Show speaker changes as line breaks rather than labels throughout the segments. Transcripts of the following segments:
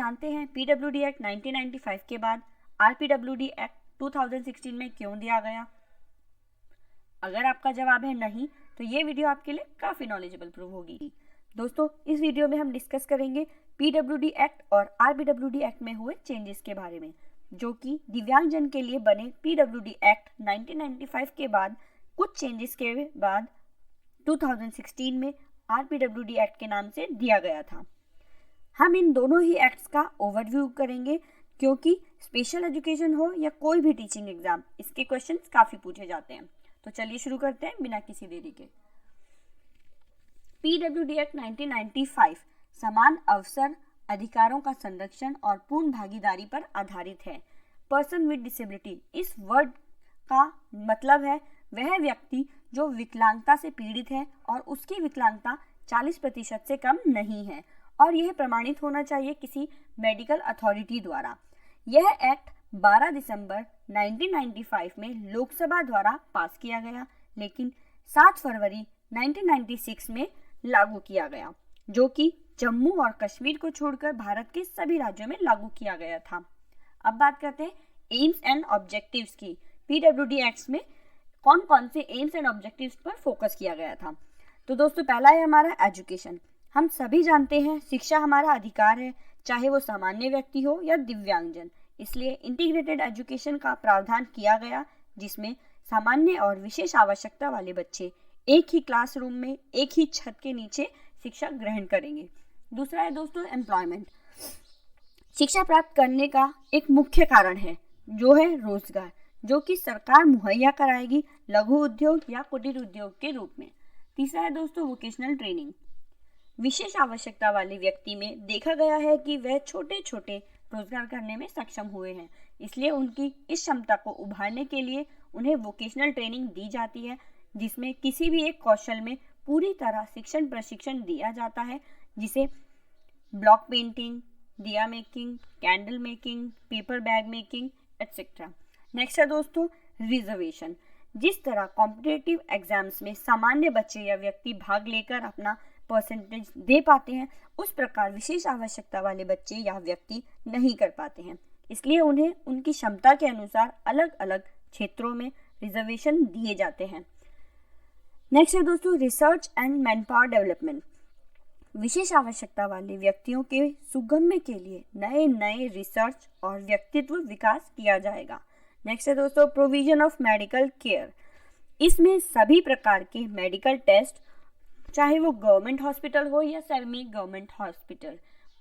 जानते हैं PWD act 1995 के बाद आरपीडब्ल्यूडी एक्ट 2016 में क्यों दिया गया? अगर आपका जवाब है नहीं, तो ये वीडियो आपके लिए काफ़ी नॉलेजेबल प्रूव होगी। दोस्तों, इस वीडियो में हम डिस्कस करेंगे पीडब्ल्यूडी एक्ट और आरपीडब्ल्यूडी एक्ट में हुए चेंजेस के बारे में, जो कि दिव्यांगजन के लिए बने पीडब्ल्यूडी एक्ट 1995 के बाद कुछ चेंजेस के बाद 2016 में आरपीडब्ल्यूडी एक्ट के नाम से दिया गया था। हम इन दोनों ही एक्ट्स का ओवरव्यू करेंगे, क्योंकि स्पेशल एजुकेशन हो या कोई भी टीचिंग एग्जाम, इसके क्वेश्चंस काफ़ी पूछे जाते हैं। तो चलिए शुरू करते हैं बिना किसी देरी के। पीडब्ल्यूडी एक्ट 1995 समान अवसर, अधिकारों का संरक्षण और पूर्ण भागीदारी पर आधारित है। पर्सन विद डिसेबिलिटी, इस वर्ड का मतलब है वह व्यक्ति जो विकलांगता से पीड़ित है और उसकी विकलांगता 40% से कम नहीं है, और यह प्रमाणित होना चाहिए किसी मेडिकल अथॉरिटी द्वारा। यह एक्ट 12 दिसंबर 1995 में लोकसभा द्वारा पास किया गया, लेकिन 7 फरवरी 1996 में लागू किया गया, जो कि जम्मू और कश्मीर को छोड़कर भारत के सभी राज्यों में लागू किया गया था। अब बात करते हैं एम्स एंड ऑब्जेक्टिव्स की। पीडब्ल्यूडी एक्ट्स में कौन कौन से एम्स एंड ऑब्जेक्टिव्स पर फोकस किया गया था? तो दोस्तों, पहला है हमारा एजुकेशन। हम सभी जानते हैं शिक्षा हमारा अधिकार है, चाहे वो सामान्य व्यक्ति हो या दिव्यांगजन। इसलिए इंटीग्रेटेड एजुकेशन का प्रावधान किया गया, जिसमें सामान्य और विशेष आवश्यकता वाले बच्चे एक ही क्लासरूम में एक ही छत के नीचे शिक्षा ग्रहण करेंगे। दूसरा है दोस्तों एम्प्लॉयमेंट। शिक्षा प्राप्त करने का एक मुख्य कारण है जो है रोजगार, जो कि सरकार मुहैया कराएगी लघु उद्योग या कुटीर उद्योग के रूप में। तीसरा है दोस्तों वोकेशनल ट्रेनिंग। विशेष आवश्यकता वाले व्यक्ति में देखा गया है कि वह छोटे छोटे रोजगार करने में सक्षम हुए हैं, इसलिए उनकी इस क्षमता को उभारने के लिए उन्हें वोकेशनल ट्रेनिंग दी जाती है, जिसमें किसी भी एक कौशल में पूरी तरह शिक्षण प्रशिक्षण दिया जाता है, जिसे ब्लॉक पेंटिंग, दिया making, candle making, paper bag making etcetera. Next है दोस्तों रिजर्वेशन। जिस तरह कॉम्पिटिटिव एग्जाम्स में सामान्य बच्चे या व्यक्ति भाग लेकर अपना परसेंटेज दे पाते हैं, उस प्रकार विशेष आवश्यकता वाले बच्चे या व्यक्ति नहीं कर पाते हैं, इसलिए उन्हें उनकी क्षमता के अनुसार अलग अलग क्षेत्रों में रिजर्वेशन दिए जाते हैं। नेक्स्ट है दोस्तों रिसर्च एंड मैनपावर डेवलपमेंट। विशेष आवश्यकता वाले व्यक्तियों के सुगम्य के लिए नए नए रिसर्च और व्यक्तित्व विकास किया जाएगा। नेक्स्ट है दोस्तों प्रोविजन ऑफ मेडिकल केयर। इसमें सभी प्रकार के मेडिकल टेस्ट, चाहे वो गवर्नमेंट हॉस्पिटल हो या सेमी गवर्नमेंट हॉस्पिटल,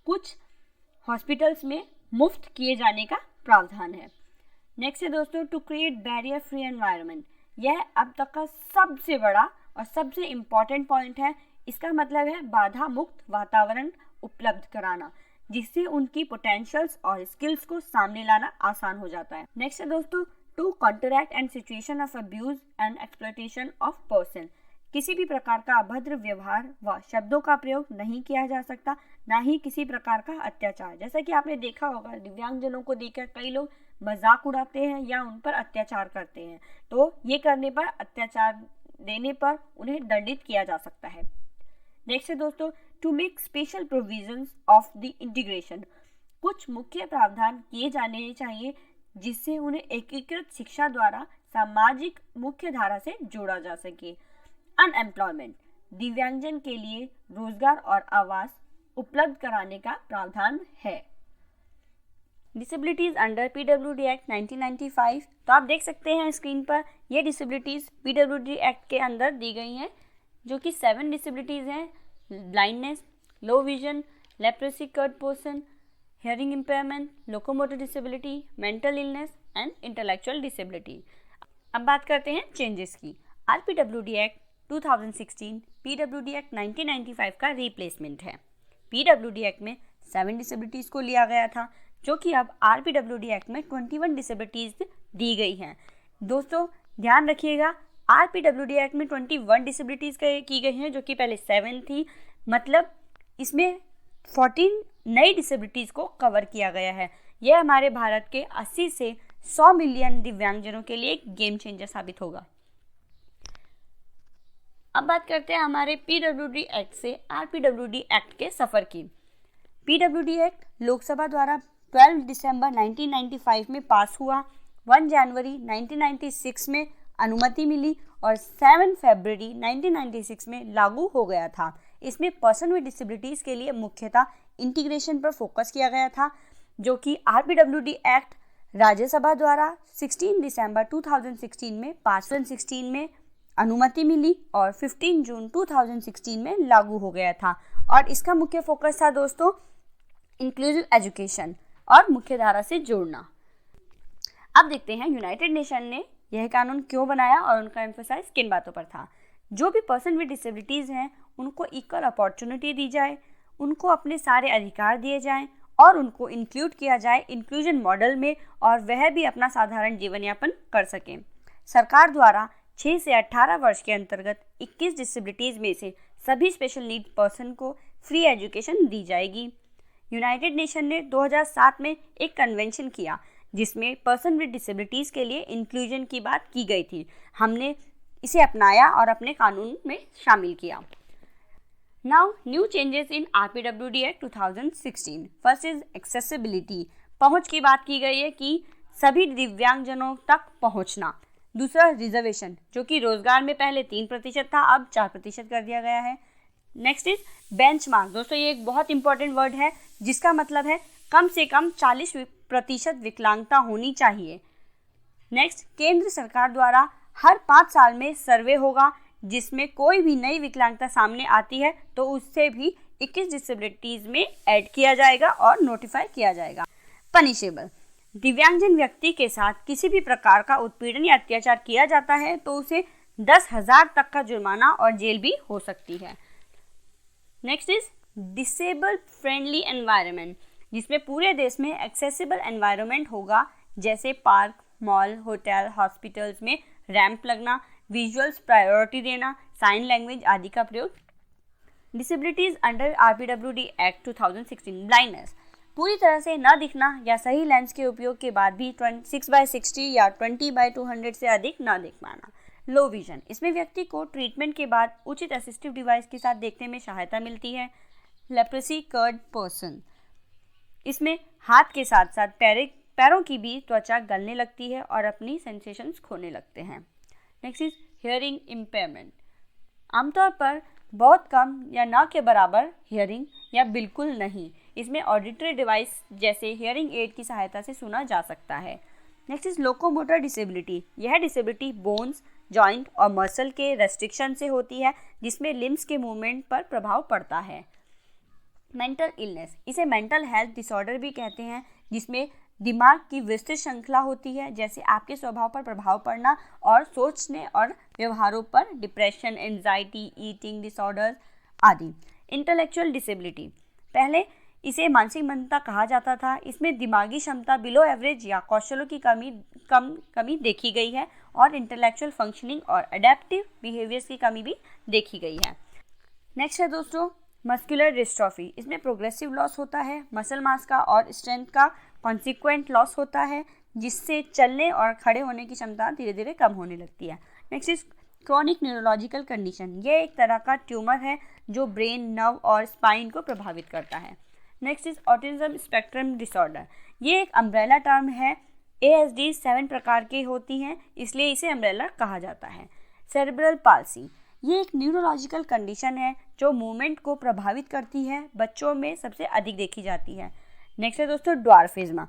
कुछ हॉस्पिटल्स में मुफ्त किए जाने का प्रावधान है। नेक्स्ट है दोस्तों to create barrier free environment. यह अब तक का सबसे बड़ा और सबसे इम्पॉर्टेंट पॉइंट है। इसका मतलब है बाधा मुक्त वातावरण उपलब्ध कराना, जिससे उनकी पोटेंशियल्स और स्किल्स को सामने लाना आसान हो जाता है। नेक्स्ट है दोस्तों to contract and situation of abuse and exploitation of person. किसी भी प्रकार का अभद्र व्यवहार व शब्दों का प्रयोग नहीं किया जा सकता, ना ही किसी प्रकार का अत्याचार। जैसा कि आपने देखा होगा, दिव्यांगजनों को देखकर कई लोग मजाक उड़ाते हैं या उन पर अत्याचार करते हैं, तो ये करने पर, अत्याचार देने पर उन्हें दंडित किया जा सकता है। नेक्स्ट है दोस्तों to make special provisions of the integration. कुछ मुख्य प्रावधान किए जाने चाहिए जिससे उन्हें एकीकृत शिक्षा द्वारा सामाजिक मुख्य धारा से जोड़ा जा सके। अनएम्प्लॉयमेंट, दिव्यांगजन के लिए रोजगार और आवास उपलब्ध कराने का प्रावधान है। Disabilities under PWD act 1995। तो आप देख सकते हैं स्क्रीन पर, ये डिसेबिलिटीज पीडब्ल्यूडी एक्ट के अंदर दी गई हैं, जो कि 7 डिसेबिलिटीज हैं। Blindness, low vision, leprosy cured person, hearing impairment, locomotor disability, mental illness and intellectual disability. अब बात करते हैं चेंजेस की। आरपीडब्ल्यूडी एक्ट 2016 पीडब्ल्यूडी एक्ट 1995 का रिप्लेसमेंट है। पीडब्ल्यूडी एक्ट में 7 डिसेबिलिटीज को लिया गया था, जो कि अब आरपीडब्ल्यूडी एक्ट में 21 डिसेबिलिटीज दी गई हैं। दोस्तों ध्यान रखिएगा, आरपीडब्ल्यूडी एक्ट में 21 डिसेबिलिटीज की गई हैं, जो कि पहले 7 थी। मतलब इसमें 14 नई डिसेबिलिटीज को कवर किया गया है। यह हमारे भारत के 80 से 100 मिलियन दिव्यांगजनों के लिए एक गेम चेंजर साबित होगा। अब बात करते हैं हमारे पीडब्ल्यूडी एक्ट से आरपीडब्ल्यूडी एक्ट के सफ़र की। पीडब्ल्यूडी एक्ट लोकसभा द्वारा 12 दिसंबर 1995 में पास हुआ, 1 जनवरी 1996 में अनुमति मिली और 7 फरवरी 1996 में लागू हो गया था। इसमें पर्सन विद डिसेबिलिटीज के लिए मुख्यतः इंटीग्रेशन पर फोकस किया गया था, जो कि आरपीडब्ल्यूडी एक्ट राज्यसभा द्वारा 16 दिसंबर 2016 में पास 2016 में अनुमति मिली और 15 जून 2016 में लागू हो गया था। और इसका मुख्य फोकस था दोस्तों इंक्लूसिव एजुकेशन और मुख्यधारा से जोड़ना। अब देखते हैं यूनाइटेड नेशन ने यह कानून क्यों बनाया और उनका एम्फसाइज किन बातों पर था। जो भी पर्सन विद डिसेबिलिटीज़ हैं उनको इक्वल अपॉर्चुनिटी दी जाए, उनको अपने सारे अधिकार दिए जाएं और उनको इंक्लूड किया जाए इंक्लूजन मॉडल में, और वह भी अपना साधारण जीवन यापन कर सकें। सरकार द्वारा 6 से 18 वर्ष के अंतर्गत 21 डिसेबिलिटीज़ में से सभी स्पेशल नीड पर्सन को फ्री एजुकेशन दी जाएगी। यूनाइटेड नेशन ने 2007 में एक कन्वेंशन किया जिसमें पर्सन विद डिसेबिलिटीज़ के लिए इंक्लूजन की बात की गई थी। हमने इसे अपनाया और अपने कानून में शामिल किया। Now new changes in RPWD act 2016। First is accessibility, पहुंच की बात की गई है कि सभी दिव्यांगजनों तक पहुंचना। दूसरा रिजर्वेशन, जो कि रोजगार में पहले 3% था, अब 4% कर दिया गया है। Next is benchmark. दोस्तों ये एक बहुत इंपॉर्टेंट वर्ड है जिसका मतलब है कम से कम 40% विकलांगता होनी चाहिए। नेक्स्ट, केंद्र सरकार द्वारा हर 5 साल में सर्वे होगा जिसमें कोई भी नई विकलांगता सामने आती है तो उससे भी 21 डिसेबिलिटीज में ऐड किया जाएगा और नोटिफाई किया जाएगा। पनिशेबल, दिव्यांगजन व्यक्ति के साथ किसी भी प्रकार का उत्पीड़न या अत्याचार किया जाता है तो उसे 10,000 तक का जुर्माना और जेल भी हो सकती है। Next is disable friendly environment, जिसमें पूरे देश में एक्सेसिबल एनवायरनमेंट होगा, जैसे पार्क, मॉल, होटल, हॉस्पिटल्स में रैंप लगना, विजुअल्स प्रायोरिटी देना, साइन लैंग्वेज आदि का प्रयोग। Disabilities under RPWD act 2016। Blindness, पूरी तरह से न दिखना या सही लेंस के उपयोग के बाद भी 6x60 या 20x200 से अधिक न देख पाना। लो विजन, इसमें व्यक्ति को ट्रीटमेंट के बाद उचित असिस्टिव डिवाइस के साथ देखने में सहायता मिलती है। लेप्रोसी कर्ड पर्सन, इसमें हाथ के साथ साथ पैरों की भी त्वचा गलने लगती है और अपनी सेंसेशंस खोने लगते हैं। नेक्स्ट इज हियरिंग इम्पेयरमेंट, आमतौर पर बहुत कम या ना के बराबर हियरिंग या बिल्कुल नहीं। इसमें ऑडिटरी डिवाइस जैसे हियरिंग एड की सहायता से सुना जा सकता है। नेक्स्ट इज लोकोमोटर डिसेबिलिटी, यह डिसेबिलिटी बोन्स, जॉइंट और मसल के रेस्ट्रिक्शन से होती है जिसमें लिम्स के मूवमेंट पर प्रभाव पड़ता है। मेंटल इलनेस, इसे मेंटल हेल्थ डिसऑर्डर भी कहते हैं, जिसमें दिमाग की विस्तृत श्रृंखला होती है, जैसे आपके स्वभाव पर प्रभाव पड़ना और सोचने और व्यवहारों पर, डिप्रेशन, एंजाइटी, ईटिंग डिसऑर्डर्स आदि। इंटेलेक्चुअल डिसेबिलिटी, पहले इसे मानसिक मंदता कहा जाता था। इसमें दिमागी क्षमता बिलो एवरेज या कौशलों की कमी देखी गई है और इंटेलेक्चुअल फंक्शनिंग और एडेप्टिव बिहेवियर्स की कमी भी देखी गई है। नेक्स्ट है दोस्तों मस्कुलर डिस्ट्रॉफी, इसमें प्रोग्रेसिव लॉस होता है मसल मास का और स्ट्रेंथ का कॉन्सिक्वेंट लॉस होता है, जिससे चलने और खड़े होने की क्षमता धीरे धीरे कम होने लगती है। Next is chronic neurological condition, ये एक तरह का ट्यूमर है जो ब्रेन, नर्व और स्पाइन को प्रभावित करता है। Next is autism spectrum disorder, ये एक अम्ब्रेला टर्म है। ASD 7 प्रकार की होती हैं, इसलिए इसे अम्ब्रेला कहा जाता है। सेरेब्रल पाल्सी, ये एक न्यूरोलॉजिकल कंडीशन है जो मूवमेंट को प्रभावित करती है, बच्चों में सबसे अधिक देखी जाती है। नेक्स्ट है दोस्तों ड्वार्फिज्म,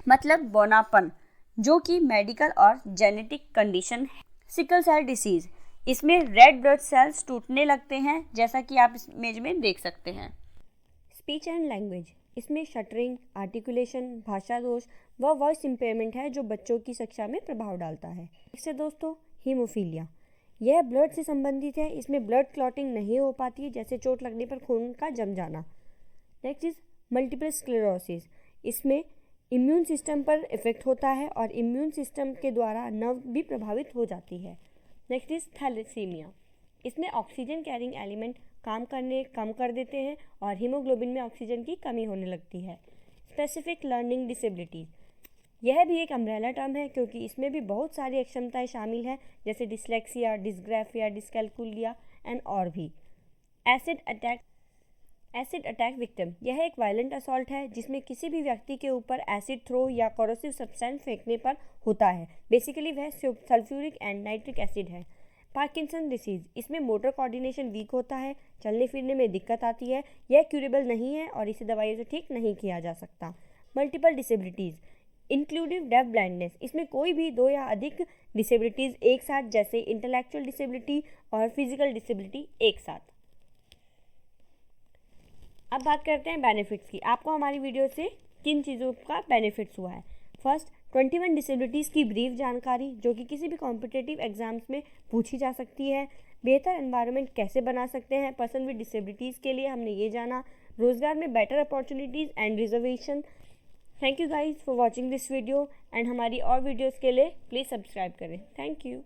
मतलब बौनापन, जो कि मेडिकल और जेनेटिक कंडीशन है। सिकल सेल डिसीज, इसमें रेड ब्लड सेल्स टूटने लगते हैं, जैसा कि आप इस इमेज में देख सकते हैं। स्पीच एंड लैंग्वेज, इसमें शटरिंग, आर्टिकुलेशन, भाषा दोष व वॉइस इम्पेयरमेंट है जो बच्चों की शिक्षा में प्रभाव डालता है। इससे दोस्तों हीमोफीलिया, यह ब्लड से संबंधित है, इसमें ब्लड क्लॉटिंग नहीं हो पाती है, जैसे चोट लगने पर खून का जम जाना। नेक्स्ट इज मल्टीपल स्क्लेरोसिस, इसमें इम्यून सिस्टम पर इफेक्ट होता है और इम्यून सिस्टम के द्वारा नर्व भी प्रभावित हो जाती है। नेक्स्ट इज थैलेसीमिया, इसमें ऑक्सीजन कैरिंग एलिमेंट काम करने कम कर देते हैं और हीमोग्लोबिन में ऑक्सीजन की कमी होने लगती है। स्पेसिफिक लर्निंग डिसेबिलिटीज, यह भी एक अम्ब्रेला टर्म है क्योंकि इसमें भी बहुत सारी अक्षमताएं शामिल हैं, जैसे डिसलेक्सिया, डिस्ग्राफिया, डिस्कैल्कुलिया एंड और भी। Acid attack acid attack victim, यह एक वायलेंट असॉल्ट है जिसमें किसी भी व्यक्ति के ऊपर एसिड थ्रो या कोरोसिव सब्सटेंस फेंकने पर होता है। बेसिकली वह सल्फ्यूरिक एंड नाइट्रिक एसिड है। पार्किंसन डिसीज, इसमें मोटर कोऑर्डिनेशन वीक होता है, चलने फिरने में दिक्कत आती है। यह क्यूरेबल नहीं है और इसे दवाइयों से ठीक नहीं किया जा सकता। मल्टीपल डिसेबिलिटीज़ इंक्लूडिव डेफ ब्लाइंडनेस, इसमें कोई भी 2 या अधिक डिसेबिलिटीज़ एक साथ, जैसे इंटेलेक्चुअल डिसेबिलिटी और फिजिकल डिसेबिलिटी एक साथ। अब बात करते हैं बेनिफिट्स की। आपको हमारी वीडियो से किन चीज़ों का बेनिफिट्स हुआ है। फर्स्ट, 21 डिसेबिलिटीज़ की ब्रीफ जानकारी जो कि किसी भी कॉम्पिटिटिव एग्जाम्स में पूछी जा सकती है। बेहतर एनवायरनमेंट कैसे बना सकते हैं पर्सन विद डिसेबिलिटीज़ के लिए, हमने ये जाना। रोज़गार में better opportunities and reservation. Thank you guys for watching this video and हमारी और वीडियोज़ के लिए प्लीज़ सब्सक्राइब करें। Thank you.